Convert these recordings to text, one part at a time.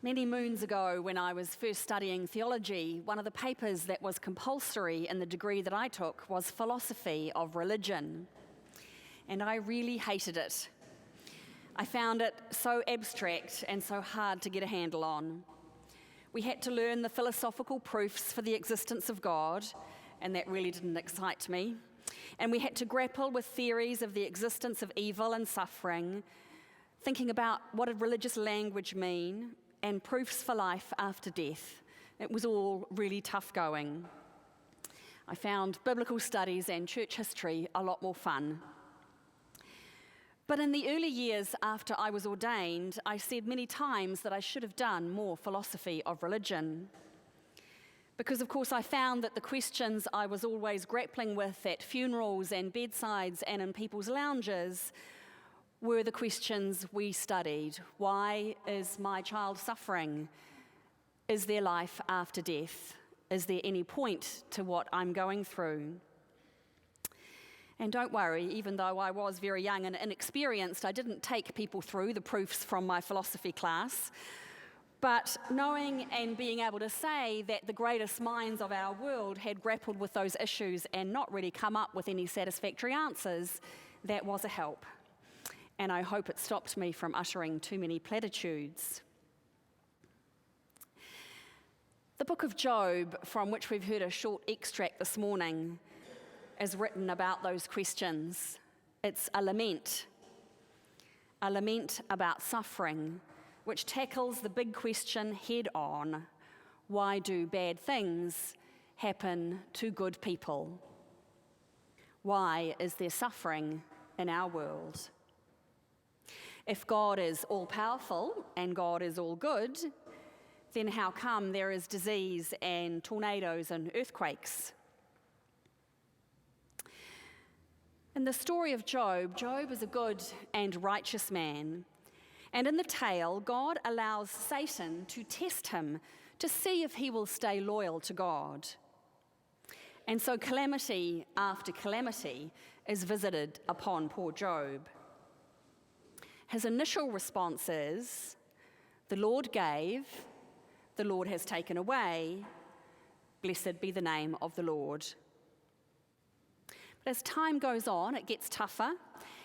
Many moons ago, when I was first studying theology, one of the papers that was compulsory in the degree that I took was philosophy of religion. And I really hated it. I found it so abstract and so hard to get a handle on. We had to learn the philosophical proofs for the existence of God, and that really didn't excite me. And we had to grapple with theories of the existence of evil and suffering, thinking about what did religious language mean, and proofs for life after death. It was all really tough going. I found biblical studies and church history a lot more fun. But in the early years after I was ordained, I said many times that I should have done more philosophy of religion. Because, of course, I found that the questions I was always grappling with at funerals and bedsides and in people's lounges were the questions we studied. Why is my child suffering? Is there life after death? Is there any point to what I'm going through? And don't worry, even though I was very young and inexperienced, I didn't take people through the proofs from my philosophy class. But knowing and being able to say that the greatest minds of our world had grappled with those issues and not really come up with any satisfactory answers, that was a help. And I hope it stopped me from uttering too many platitudes. The book of Job, from which we've heard a short extract this morning, is written about those questions. It's a lament about suffering, which tackles the big question head on: why do bad things happen to good people? Why is there suffering in our world? If God is all-powerful and God is all good, then how come there is disease and tornadoes and earthquakes? In the story of Job, Job is a good and righteous man. And in the tale, God allows Satan to test him to see if he will stay loyal to God. And so calamity after calamity is visited upon poor Job. His initial response is, "The Lord gave, the Lord has taken away, blessed be the name of the Lord." But as time goes on, it gets tougher,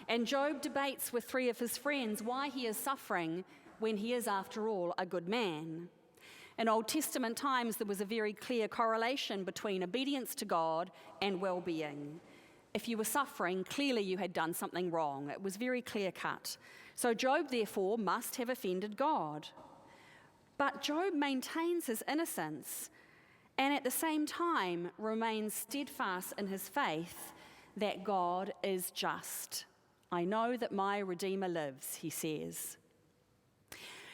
and Job debates with three of his friends why he is suffering when he is, after all, a good man. In Old Testament times, there was a very clear correlation between obedience to God and well-being. If you were suffering, clearly you had done something wrong. It was very clear-cut. So Job, therefore, must have offended God. But Job maintains his innocence and at the same time remains steadfast in his faith that God is just. "I know that my Redeemer lives," he says.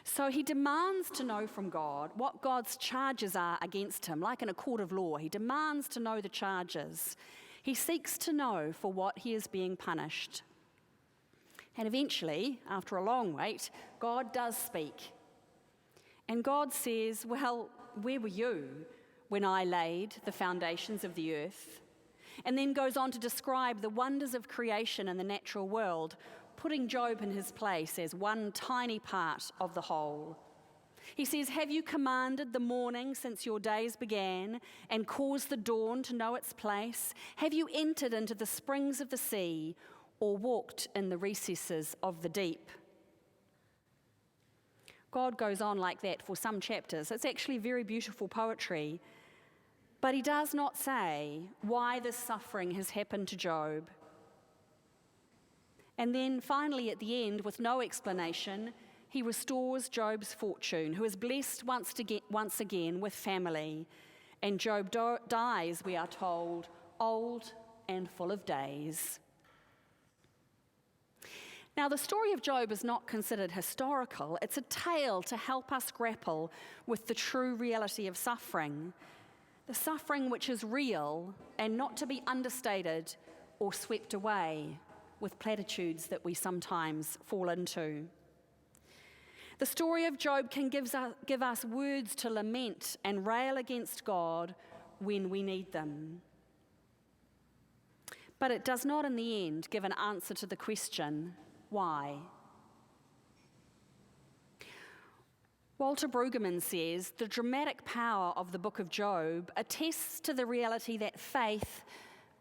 So he demands to know from God what God's charges are against him, like in a court of law. He demands to know the charges. He seeks to know for what he is being punished. And eventually, after a long wait, God does speak. And God says, "Well, where were you when I laid the foundations of the earth?" And then goes on to describe the wonders of creation in the natural world, putting Job in his place as one tiny part of the whole. He says, "Have you commanded the morning since your days began and caused the dawn to know its place? Have you entered into the springs of the sea or walked in the recesses of the deep?" God goes on like that for some chapters. It's actually very beautiful poetry. But he does not say why this suffering has happened to Job. And then finally at the end, with no explanation, he restores Job's fortune, who is blessed once again with family. And Job dies, we are told, old and full of days. Now, the story of Job is not considered historical. It's a tale to help us grapple with the true reality of suffering. The suffering which is real and not to be understated or swept away with platitudes that we sometimes fall into. The story of Job can give us words to lament and rail against God when we need them. But it does not in the end give an answer to the question, why? Walter Brueggemann says the dramatic power of the book of Job attests to the reality that faith,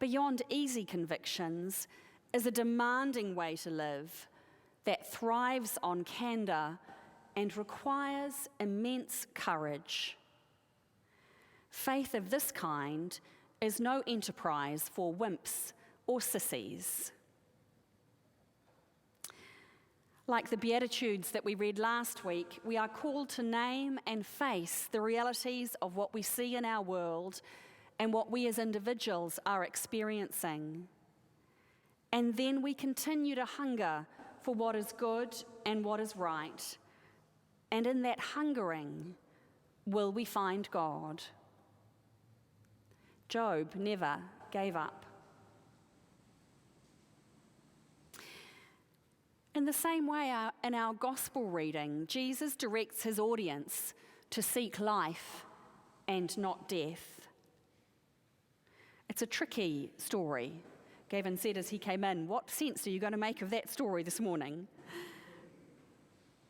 beyond easy convictions, is a demanding way to live that thrives on candour and requires immense courage. Faith of this kind is no enterprise for wimps or sissies. Like the Beatitudes that we read last week, we are called to name and face the realities of what we see in our world and what we as individuals are experiencing. And then we continue to hunger for what is good and what is right. And in that hungering, will we find God? Job never gave up. In the same way, in our gospel reading, Jesus directs his audience to seek life and not death. It's a tricky story. Gavin said as he came in, "What sense are you going to make of that story this morning?"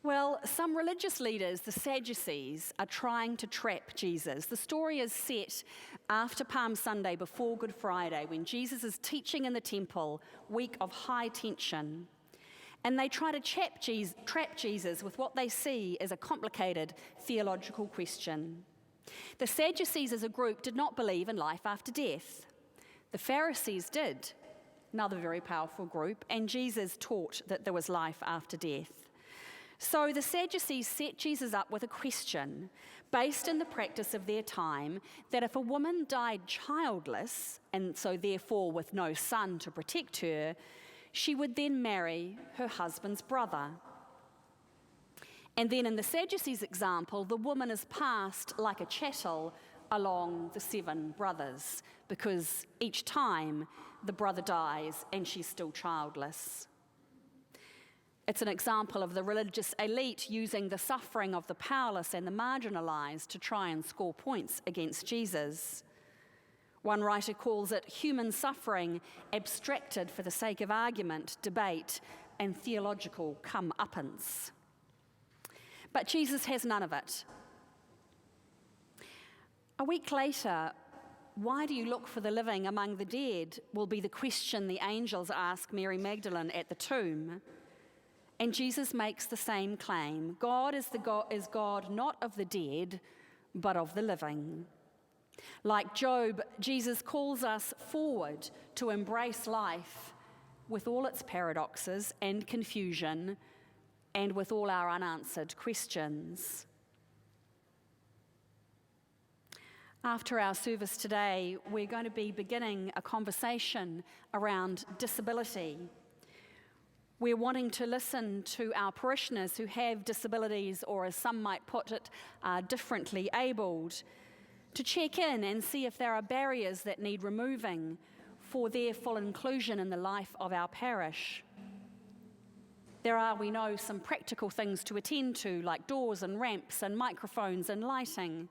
Well, some religious leaders, the Sadducees, are trying to trap Jesus. The story is set after Palm Sunday, before Good Friday, when Jesus is teaching in the temple, week of high tension. And they try to trap Jesus with what they see as a complicated theological question. The Sadducees as a group did not believe in life after death. The Pharisees did, another very powerful group, and Jesus taught that there was life after death. So the Sadducees set Jesus up with a question based in the practice of their time that if a woman died childless, and so therefore with no son to protect her, she would then marry her husband's brother. And then in the Sadducees' example, the woman is passed like a chattel along the 7 brothers, because each time the brother dies and she's still childless. It's an example of the religious elite using the suffering of the powerless and the marginalized to try and score points against Jesus. One writer calls it human suffering abstracted for the sake of argument, debate, and theological come-uppance. But Jesus has none of it. A week later, "Why do you look for the living among the dead?" will be the question the angels ask Mary Magdalene at the tomb. And Jesus makes the same claim. God is God not of the dead, but of the living. Like Job, Jesus calls us forward to embrace life with all its paradoxes and confusion and with all our unanswered questions. After our service today, we're going to be beginning a conversation around disability. We're wanting to listen to our parishioners who have disabilities, or as some might put it, are differently abled, to check in and see if there are barriers that need removing for their full inclusion in the life of our parish. There are, we know, some practical things to attend to, like doors and ramps and microphones and lighting.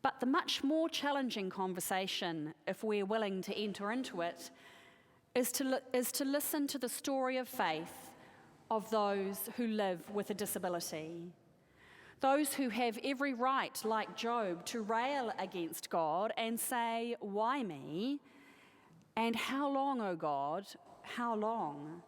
But the much more challenging conversation, if we're willing to enter into it, is to listen to the story of faith of those who live with a disability. Those who have every right, like Job, to rail against God and say, "Why me? And how long, O God, how long?"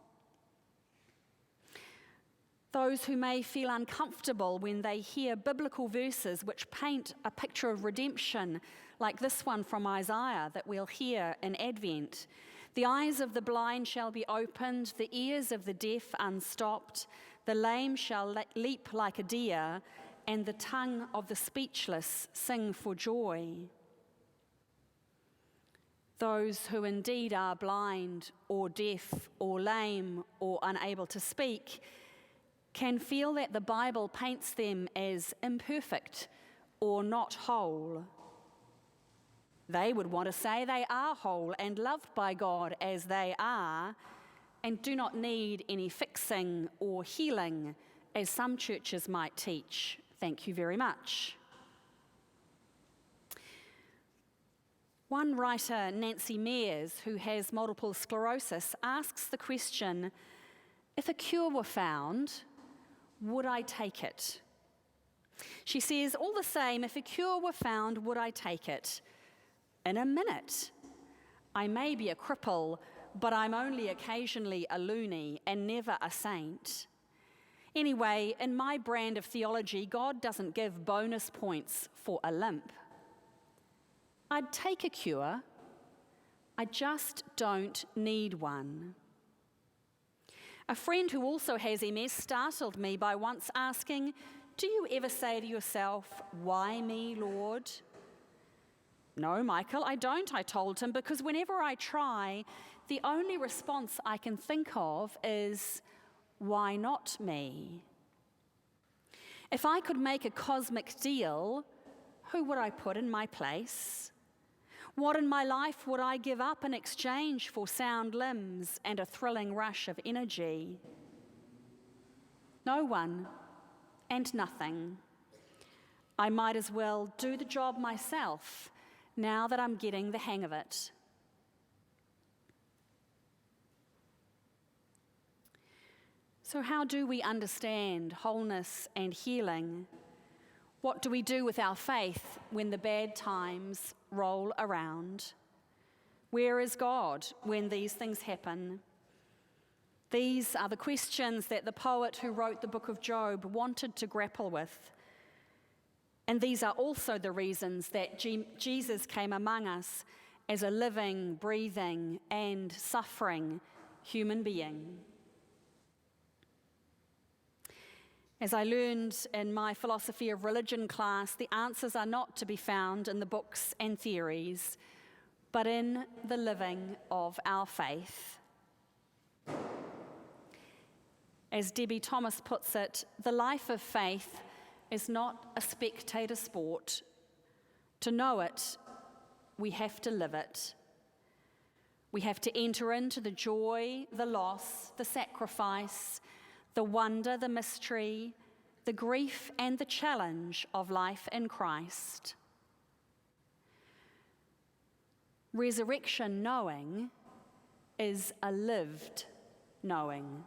Those who may feel uncomfortable when they hear biblical verses which paint a picture of redemption, like this one from Isaiah that we'll hear in Advent. "The eyes of the blind shall be opened, the ears of the deaf unstopped, the lame shall leap like a deer, and the tongue of the speechless sing for joy." Those who indeed are blind or deaf or lame or unable to speak can feel that the Bible paints them as imperfect or not whole. They would want to say they are whole and loved by God as they are, and do not need any fixing or healing, as some churches might teach. Thank you very much. One writer, Nancy Mears, who has multiple sclerosis, asks the question, "If a cure were found, would I take it?" She says, all the same, if a cure were found, would I take it? In a minute. I may be a cripple, but I'm only occasionally a loony and never a saint. Anyway, in my brand of theology, God doesn't give bonus points for a limp. I'd take a cure. I just don't need one. A friend who also has MS startled me by once asking, do you ever say to yourself, why me, Lord? No, Michael, I don't, I told him, because whenever I try, the only response I can think of is, why not me? If I could make a cosmic deal, who would I put in my place? What in my life would I give up in exchange for sound limbs and a thrilling rush of energy? No one and nothing. I might as well do the job myself now that I'm getting the hang of it. So how do we understand wholeness and healing? What do we do with our faith when the bad times roll around? Where is God when these things happen? These are the questions that the poet who wrote the book of Job wanted to grapple with. And these are also the reasons that Jesus came among us as a living, breathing, and suffering human being. As I learned in my philosophy of religion class, the answers are not to be found in the books and theories, but in the living of our faith. As Debbie Thomas puts it, the life of faith is not a spectator sport. To know it, we have to live it. We have to enter into the joy, the loss, the sacrifice, the wonder, the mystery, the grief, and the challenge of life in Christ. Resurrection knowing is a lived knowing.